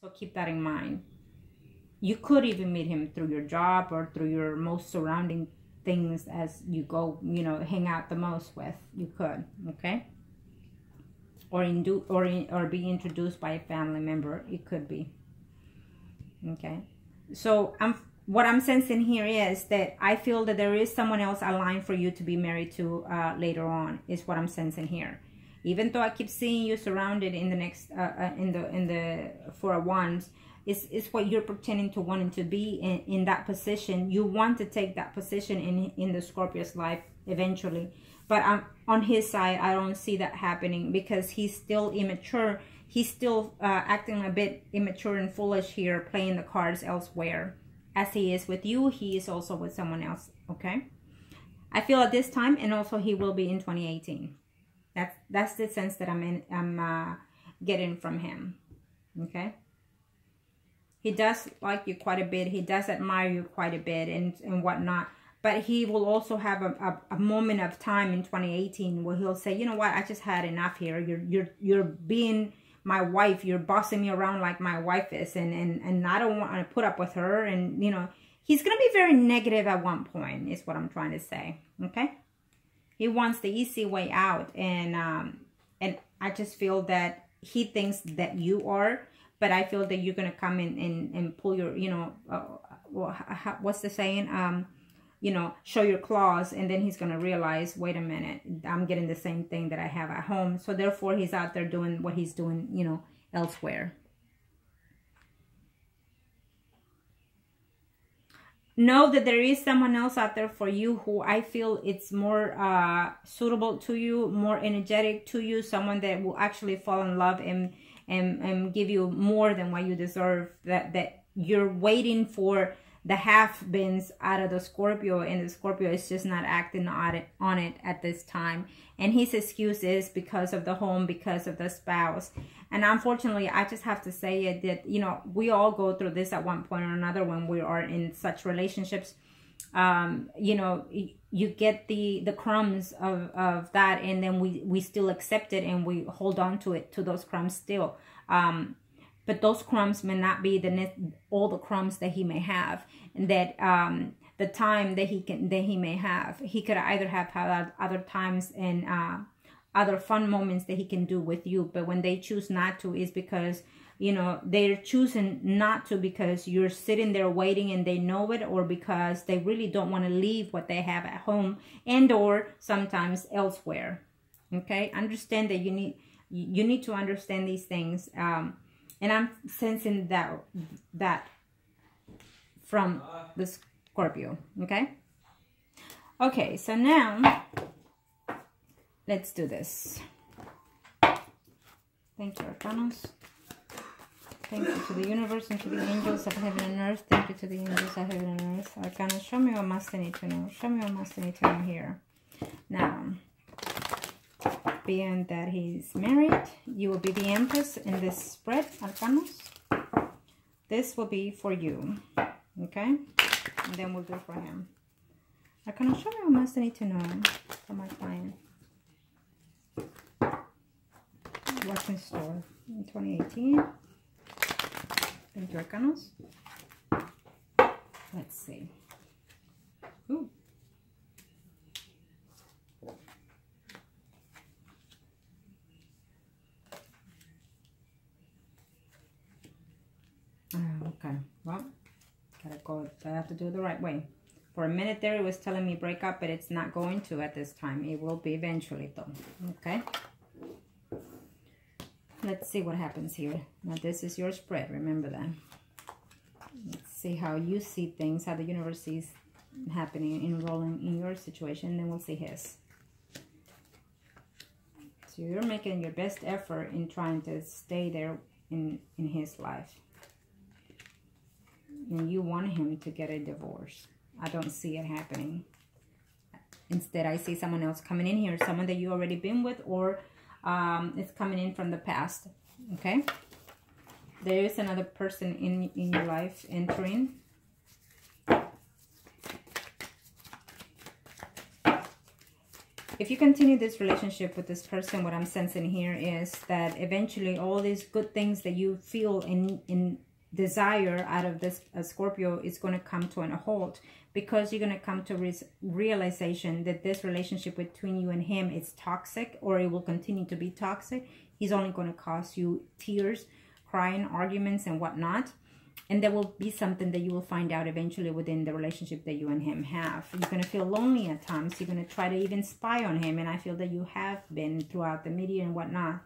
So keep that in mind. You could even meet him through your job or through your most surrounding things as you go, you know, hang out the most with. You could, okay? Or be introduced by a family member. It could be. Okay? So what I'm sensing here is that I feel that there is someone else aligned for you to be married to later on, is what I'm sensing here. Even though I keep seeing you surrounded in the next in the Four of Wands, it's what you're pretending to wanting to be in that position. You want to take that position in the Scorpio's life eventually, but on his side, I don't see that happening because he's still immature. He's still acting a bit immature and foolish here, playing the cards elsewhere. As he is with you, he is also with someone else. Okay, I feel at this time, and also he will be in 2018. That's the sense that I'm getting from him. Okay. He does like you quite a bit. He does admire you quite a bit and whatnot. But he will also have a moment of time in 2018 where he'll say, you know what, I just had enough here. You're being my wife. You're bossing me around like my wife is, and I don't want to put up with her. And you know, he's gonna be very negative at one point, is what I'm trying to say. Okay. He wants the easy way out, and I just feel that he thinks that you are, but I feel that you're gonna come in and pull your, you know, what's the saying? You know, show your claws, and then he's gonna realize, wait a minute, I'm getting the same thing that I have at home. So therefore, he's out there doing what he's doing, you know, elsewhere. Know that there is someone else out there for you who I feel it's more suitable to you, more energetic to you, someone that will actually fall in love and give you more than what you deserve, that you're waiting for the half-beens out of the Scorpio, and the Scorpio is just not acting on it at this time. And his excuse is because of the home, because of the spouse. And unfortunately, I just have to say it that, you know, we all go through this at one point or another when we are in such relationships. You know, you get the crumbs of that, and then we still accept it and we hold on to it, to those crumbs still. But those crumbs may not be all the crumbs that he may have, and that the time that he may have, he could either have had other times and other fun moments that he can do with you. But when they choose not to, is because, you know, they're choosing not to because you're sitting there waiting and they know it, or because they really don't want to leave what they have at home, and or sometimes elsewhere. Okay, understand that you need to understand these things. And I'm sensing that from the Scorpio, okay? Okay, so now, let's do this. Thank you, Arcanos. Thank you to the universe and to the angels of heaven and earth. Thank you to the angels of heaven and earth. Arcanos, show me what must I need to know. Show me what must I need to know here. Now, being that he's married, you will be the Empress in this spread, Arcanos. This will be for you, okay? And then we'll do for him. Arcanos, show me what must I need to know for my client. What's in store in 2018? Thank you, Arcanos. Let's see. Ooh. Okay, well, I have to do it the right way. For a minute there, it was telling me break up, but it's not going to at this time. It will be eventually, though. Okay. Let's see what happens here. Now, this is your spread. Remember that. Let's see how you see things, how the universe sees happening, enrolling in your situation. Then we'll see his. So you're making your best effort in trying to stay there in his life. And you want him to get a divorce. I don't see it happening. Instead, I see someone else coming in here, someone that you already been with, or it's coming in from the past. Okay? There is another person in your life entering. if you continue this relationship with this person, what I'm sensing here is that eventually all these good things that you feel in desire out of this Scorpio is going to come to a halt, because you're going to come to realization that this relationship between you and him is toxic, or it will continue to be toxic. He's only going to cause you tears, crying, arguments, and whatnot. And there will be something that you will find out eventually within the relationship that you and him have. You're going to feel lonely at times. You're going to try to even spy on him. And I feel that you have been throughout the media and whatnot.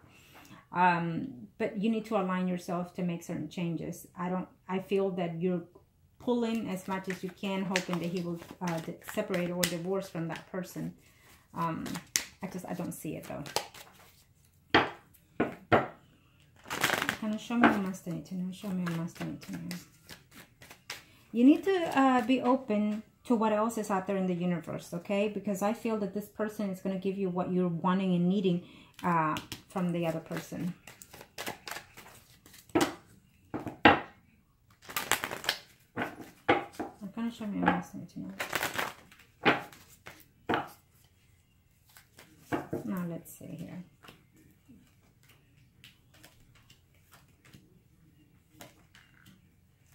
But you need to align yourself to make certain changes. I feel that you're pulling as much as you can, hoping that he will separate or divorce from that person. I don't see it though. Kind of show me what must I need to know. Show me what must I need to know. You need to be open to what else is out there in the universe, okay? Because I feel that this person is going to give you what you're wanting and needing from the other person. Kind of show me what else I need to know. Now let's see here.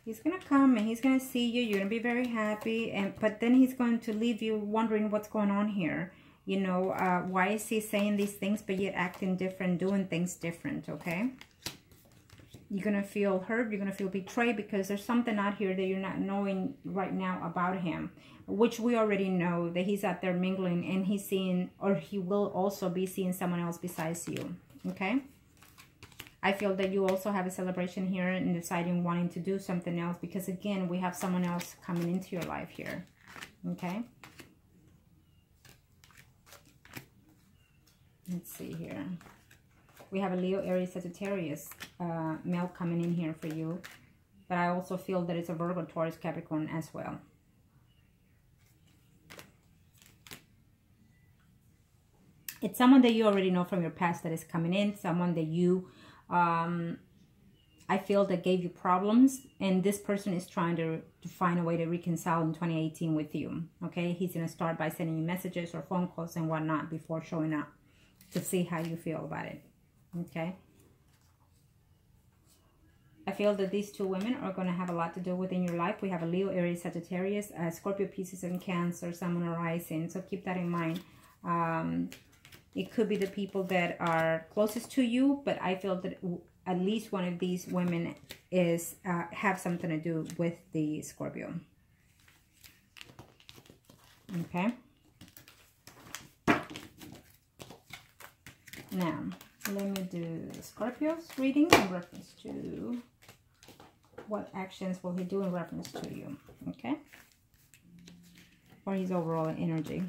He's going to come and he's going to see you. You're going to be very happy. But then he's going to leave you wondering what's going on here. You know, why is he saying these things but yet acting different, doing things different, okay? You're going to feel hurt. You're going to feel betrayed because there's something out here that you're not knowing right now about him, which we already know that he's out there mingling and he's seeing, or he will also be seeing someone else besides you, okay? I feel that you also have a celebration here and deciding wanting to do something else because, again, we have someone else coming into your life here, okay? Let's see here. We have a Leo, Aries, Sagittarius male coming in here for you. But I also feel that it's a Virgo, Taurus, Capricorn as well. It's someone that you already know from your past that is coming in. Someone that you... I feel that gave you problems, and this person is trying to find a way to reconcile in 2018 with you, okay? He's going to start by sending you messages or phone calls and whatnot before showing up to see how you feel about it, okay? I feel that these two women are going to have a lot to do within your life. We have a Leo, Aries, Sagittarius, Scorpio, Pisces, and Cancer, Sun, Moon, Rising, so keep that in mind. It could be the people that are closest to you, but I feel that at least one of these women is have something to do with the Scorpio. Okay. Now, let me do Scorpio's reading in reference to what actions will he do in reference to you. Okay. Or his overall energy.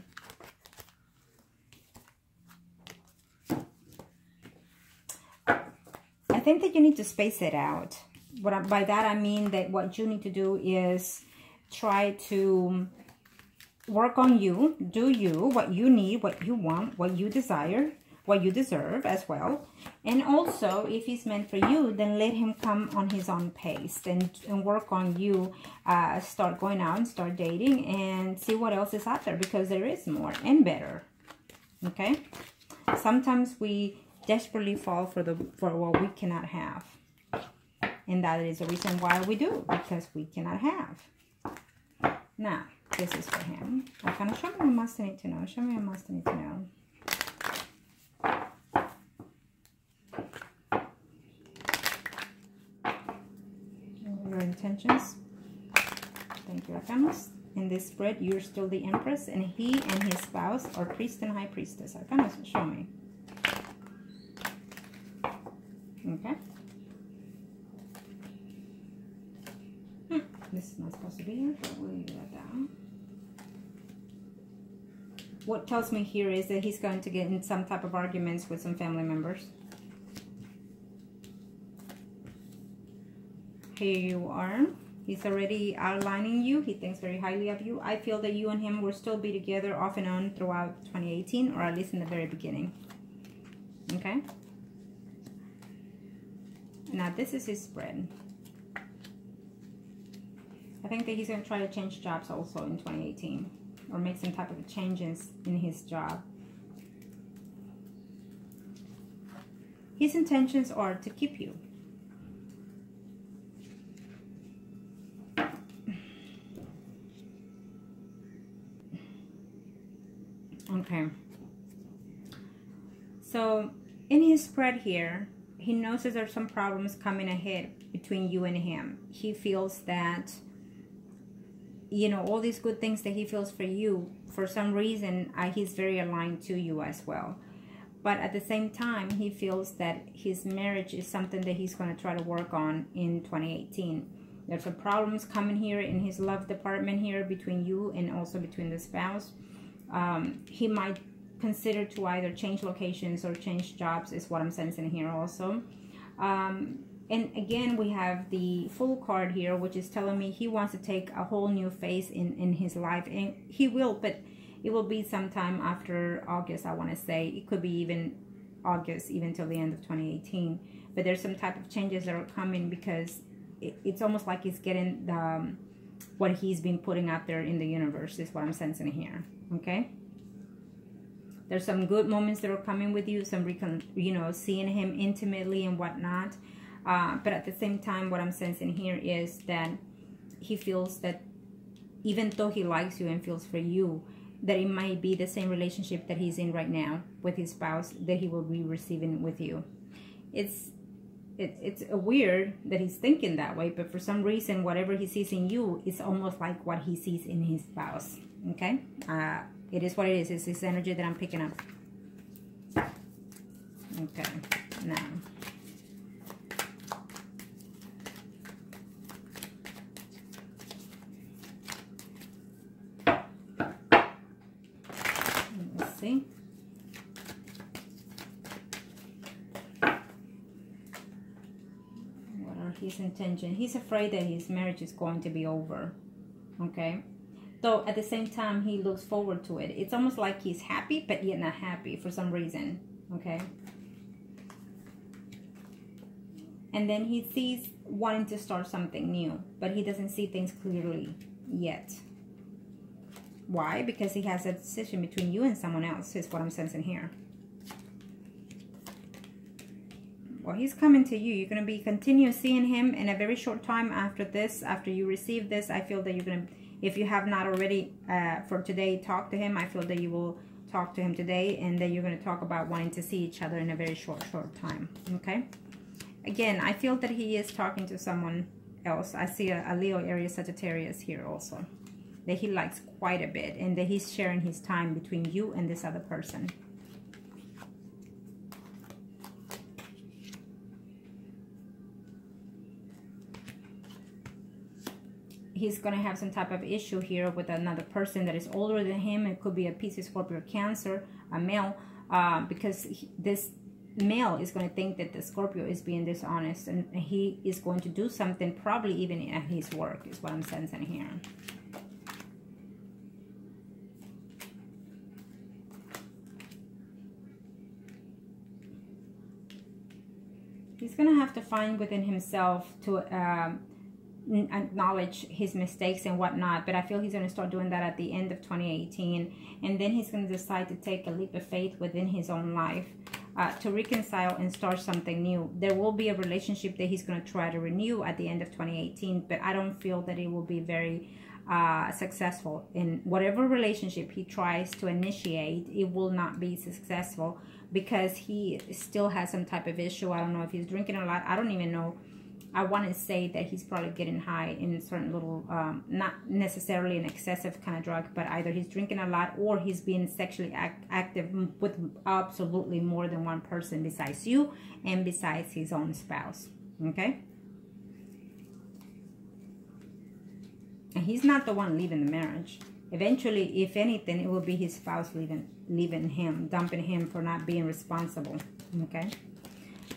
I think that you need to space it out. By that I mean that what you need to do is try to work on you, do you, what you need, what you want, what you desire, what you deserve as well. And also, if he's meant for you, then let him come on his own pace and work on you. Start going out and start dating and see what else is out there, because there is more and better. Okay? Sometimes we desperately fall for what we cannot have, and that is the reason why we do, because we cannot have. Now this is for him. I kind of show me what must I need to know. Show me what must I need to know. Your intentions. Thank you, Arcanas. In this spread, you're still the Empress, and he and his spouse are Priest and High Priestess. Arcanas, show me. Okay. This is not supposed to be here, but we'll leave that down. What tells me here is that he's going to get in some type of arguments with some family members. Here you are. He's already outlining you. He thinks very highly of you. I feel that you and him will still be together off and on throughout 2018, or at least in the very beginning. Okay? Now, this is his spread. I think that he's going to try to change jobs also in 2018. Or make some type of changes in his job. his intentions are to keep you. Okay. So in his spread here, he knows that there's some problems coming ahead between you and him. He feels that, you know, all these good things that he feels for you, for some reason, he's very aligned to you as well. But at the same time, he feels that his marriage is something that he's going to try to work on in 2018. There's some problems coming here in his love department here between you and also between the spouse. He might consider to either change locations or change jobs, is what I'm sensing here also. And again, we have the Fool card here, which is telling me he wants to take a whole new phase in his life. And he will, but it will be sometime after August, I want to say. It could be even August, even till the end of 2018. But there's some type of changes that are coming, because it's almost like he's getting what he's been putting out there in the universe, is what I'm sensing here. Okay? There's some good moments that are coming with you, some seeing him intimately and whatnot. But at the same time, what I'm sensing here is that he feels that even though he likes you and feels for you, that it might be the same relationship that he's in right now with his spouse that he will be receiving with you. It's weird that he's thinking that way, but for some reason, whatever he sees in you is almost like what he sees in his spouse. Okay? It is what it is. It's this energy that I'm picking up. Okay, now. Let's see. What are his intentions? He's afraid that his marriage is going to be over. Okay? Though at the same time, he looks forward to it. It's almost like he's happy, but yet not happy for some reason. Okay? And then he sees wanting to start something new, but he doesn't see things clearly yet. Why? Because he has a decision between you and someone else, is what I'm sensing here. Well, he's coming to you. You're going to be continue seeing him in a very short time after this. After you receive this, I feel that you're going to, if you have not already for today, talk to him. I feel that you will talk to him today, and that you're going to talk about wanting to see each other in a very short time. Okay? Again, I feel that he is talking to someone else. I see a Leo, Aries, Sagittarius here also, that he likes quite a bit, and that he's sharing his time between you and this other person. He's going to have some type of issue here with another person that is older than him. It could be a Pisces, Scorpio, Cancer, a male, because this male is going to think that the Scorpio is being dishonest, and he is going to do something, probably even at his work, is what I'm sensing here. He's going to have to find within himself to acknowledge his mistakes and whatnot, but I feel he's going to start doing that at the end of 2018, and then he's going to decide to take a leap of faith within his own life to reconcile and start something new. There will be a relationship that he's going to try to renew at the end of 2018, but I don't feel that it will be very successful. In whatever relationship he tries to initiate, it will not be successful, because he still has some type of issue. I don't know if he's drinking a lot. I don't even know. I want to say that he's probably getting high in certain little, not necessarily an excessive kind of drug, but either he's drinking a lot or he's being sexually active with absolutely more than one person besides you and besides his own spouse. Okay? And he's not the one leaving the marriage. Eventually, if anything, it will be his spouse leaving him, dumping him for not being responsible. Okay?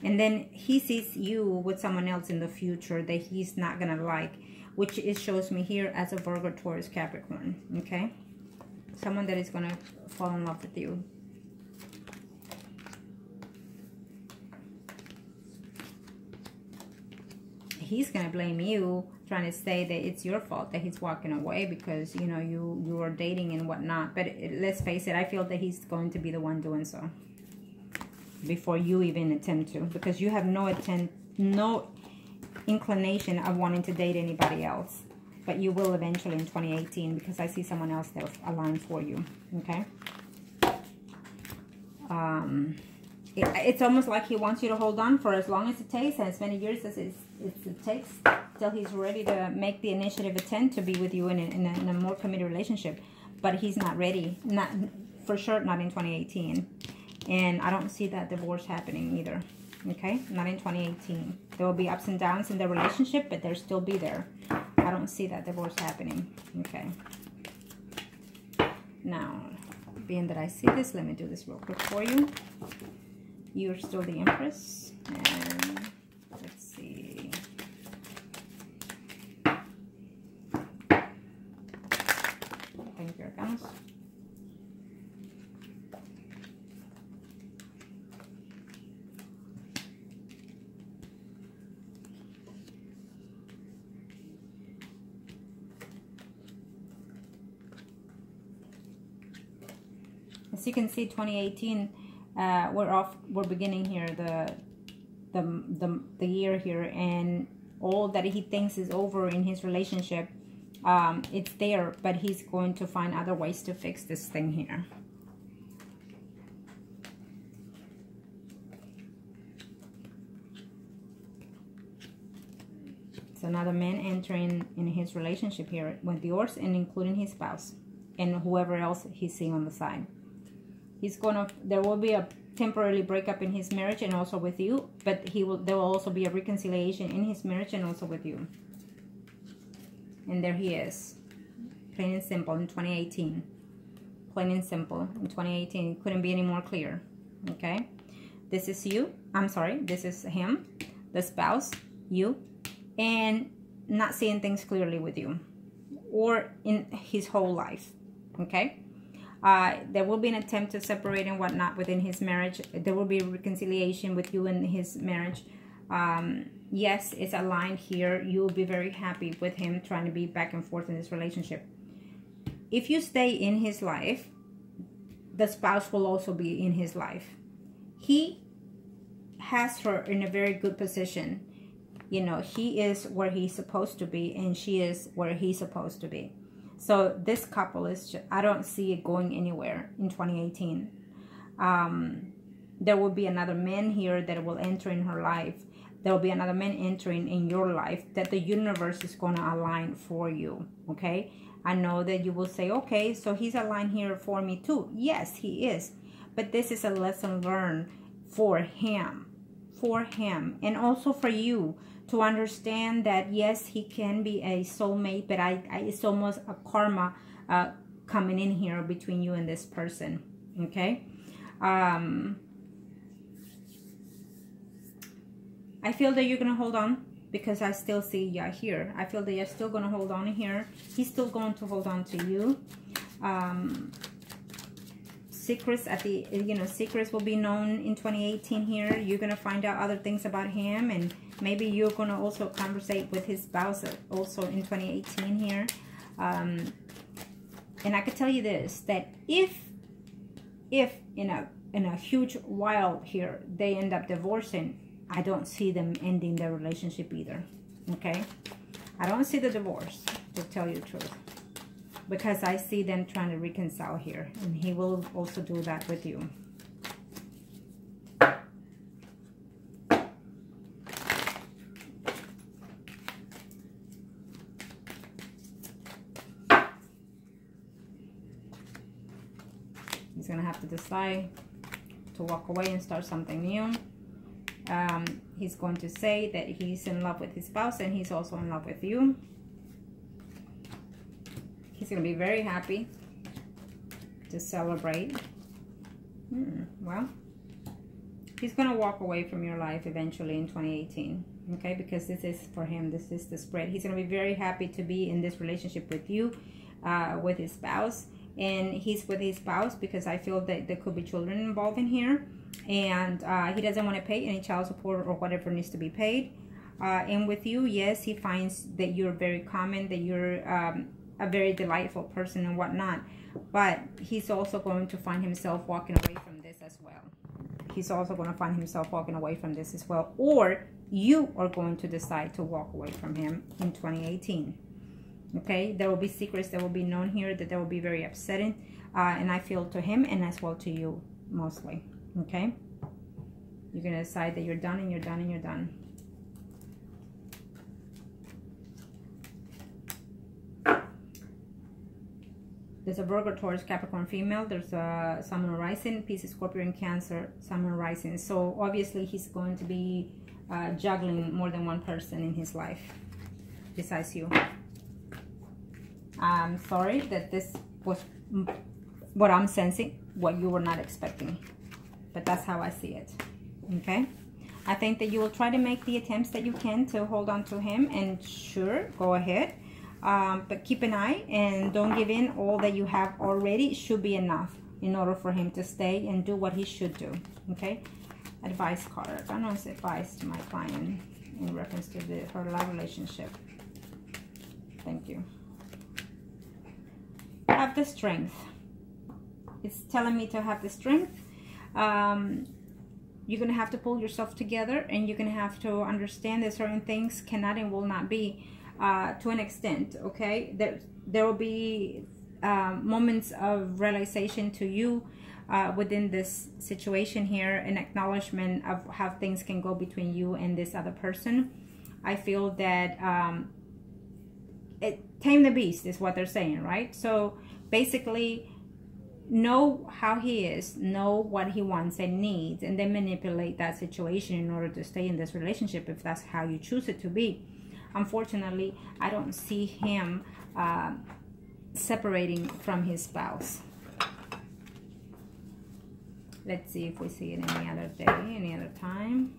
And then he sees you with someone else in the future that he's not going to like, which it shows me here as a Virgo, Taurus, Capricorn. Okay? Someone that is going to fall in love with you. He's going to blame you, trying to say that it's your fault that he's walking away because, you know, you are dating and whatnot. But let's face it, I feel that he's going to be the one doing so. before you even attempt to, because you have no inclination of wanting to date anybody else. But you will eventually in 2018, because I see someone else that's aligned for you. Okay. It's almost like he wants you to hold on for as long as it takes, and as many years as it takes, till he's ready to make the initiative attempt to be with you in a more committed relationship. But he's not ready, not for sure, not in 2018. And I don't see that divorce happening either. Okay, not in 2018. There will be ups and downs in the relationship, but they'll still be there. I don't see that divorce happening. Okay. Now, being that I see this, let me do this real quick for you. You're still the Empress. And let's see. Thank you, Arcanos. As you can see, 2018, we're beginning here the year here, and all that he thinks is over in his relationship, it's there, but he's going to find other ways to fix this thing here. It's another man entering in his relationship here with yours, and including his spouse and whoever else he's seeing on the side. There will be a temporary breakup in his marriage and also with you, but there will also be a reconciliation in his marriage and also with you. And there he is, plain and simple, in 2018. Plain and simple in 2018. It couldn't be any more clear. Okay, this is you. I'm sorry, this is him, the spouse, you, and not seeing things clearly with you or in his whole life. Okay. There will be an attempt to separate and whatnot within his marriage. There will be a reconciliation with you in his marriage. Yes, it's aligned here. You will be very happy with him trying to be back and forth in this relationship. If you stay in his life, the spouse will also be in his life. He has her in a very good position. You know, he is where he's supposed to be, and she is where he's supposed to be. So this couple is just, I don't see it going anywhere in 2018. There will be another man here that will enter in her life. There will be another man entering in your life that the universe is going to align for you. Okay. I know that you will say, okay, so he's aligned here for me too. Yes, he is. But this is a lesson learned for him. And also for you. To understand that, yes, he can be a soulmate, but it's almost a karma coming in here between you and this person, okay? I feel that you're going to hold on, because I still see you here. I feel that you're still going to hold on here. He's still going to hold on to you. Secrets secrets will be known in 2018 here. You're going to find out other things about him, and maybe you're going to also conversate with his spouse also in 2018 here. And I could tell you this, that if in a huge while here they end up divorcing, I don't see them ending their relationship either. Okay? I don't see the divorce, to tell you the truth. Because I see them trying to reconcile here. And he will also do that with you. He's going to have to decide to walk away and start something new. He's going to say that he's in love with his spouse, and he's also in love with you. He's going to be very happy to celebrate. Well, he's going to walk away from your life eventually in 2018. Okay, because this is for him. This is the spread. He's going to be very happy to be in this relationship with you, with his spouse. And he's with his spouse because I feel that there could be children involved in here. And he doesn't want to pay any child support or whatever needs to be paid. And with you, yes, he finds that you're very common, that you're a very delightful person and whatnot, but he's also going to find himself walking away from this as well. he's also going to find himself walking away from this as well. Or you are going to decide to walk away from him in 2018. Okay, there will be secrets that will be known here that will be very upsetting. And I feel to him and as well to you mostly. Okay, you're going to decide that you're done and you're done and you're done. There's a Virgo, Taurus, Capricorn female. There's a Sun, Moon, Rising, Pisces, Scorpio, and Cancer, Sun, Moon, Rising. So obviously he's going to be juggling more than one person in his life besides you. I'm sorry that this was what I'm sensing, what you were not expecting. But that's how I see it. Okay? I think that you will try to make the attempts that you can to hold on to him. And sure, go ahead. But keep an eye and don't give in. All that you have already should be enough in order for him to stay and do what he should do. Okay? Advice card. I know it's advice to my client in reference to her love relationship. Thank you. Have the strength. It's telling me to have the strength. You're going to have to pull yourself together, and you're going to have to understand that certain things cannot and will not be. To an extent, okay, there will be moments of realization to you within this situation here, an acknowledgement of how things can go between you and this other person. I feel that tame the beast is what they're saying, right? So basically, know how he is, know what he wants and needs, and then manipulate that situation in order to stay in this relationship if that's how you choose it to be. Unfortunately, I don't see him separating from his spouse. Let's see if we see it any other day, any other time.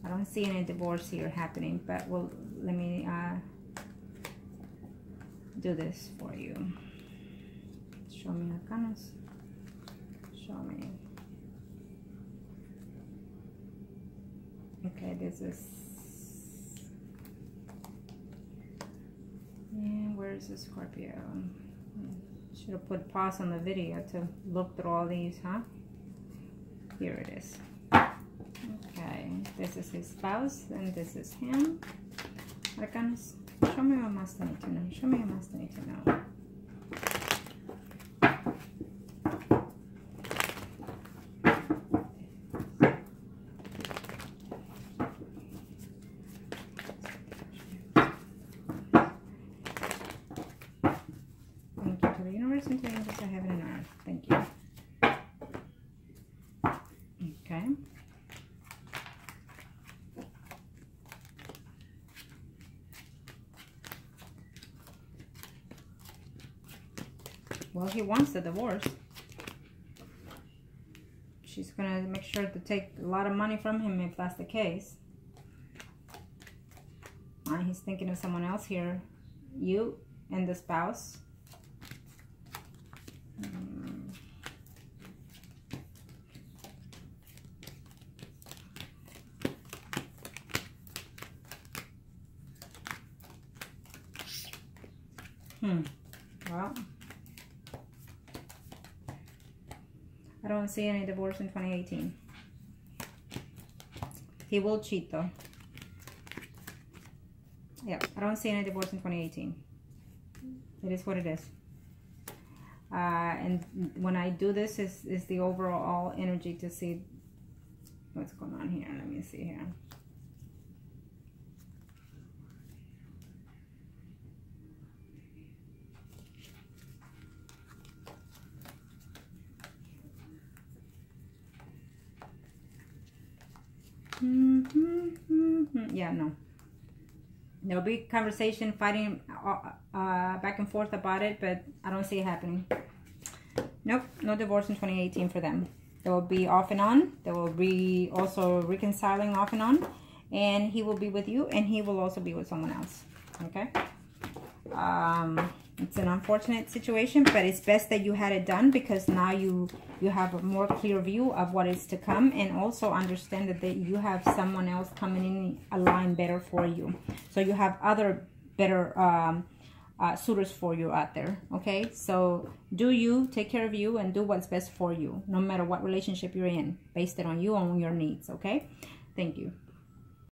I don't see any divorce here happening, but well, let me do this for you. Show me arcanas. Show me. Okay, this is. And where's the Scorpio? Should have put pause on the video to look through all these, huh? Here it is. Okay, this is his spouse and this is him. Arcanas, show me what must I need to know. Show me what must I need to know. Into the angels of heaven and earth. Thank you. Okay. Well, he wants the divorce. She's gonna make sure to take a lot of money from him if that's the case. He's thinking of someone else here. You and the spouse. Well, I don't see any divorce in 2018. He will cheat though. Yeah, I don't see any divorce in 2018. It is what it is. And when I do this, is the overall energy to see what's going on here. Let me see here. Yeah, no. There'll be conversation, fighting back and forth about it, but I don't see it happening. Nope, no divorce in 2018 for them. They will be off and on. They will be also reconciling off and on. And he will be with you, and he will also be with someone else. Okay? It's an unfortunate situation, but it's best that you had it done, because now you have a more clear view of what is to come, and also understand that you have someone else coming in a line better for you. So you have other better suitors for you out there. Okay, so do you, take care of you, and do what's best for you, no matter what relationship you're in. Based it on you, on your needs. Okay, thank you.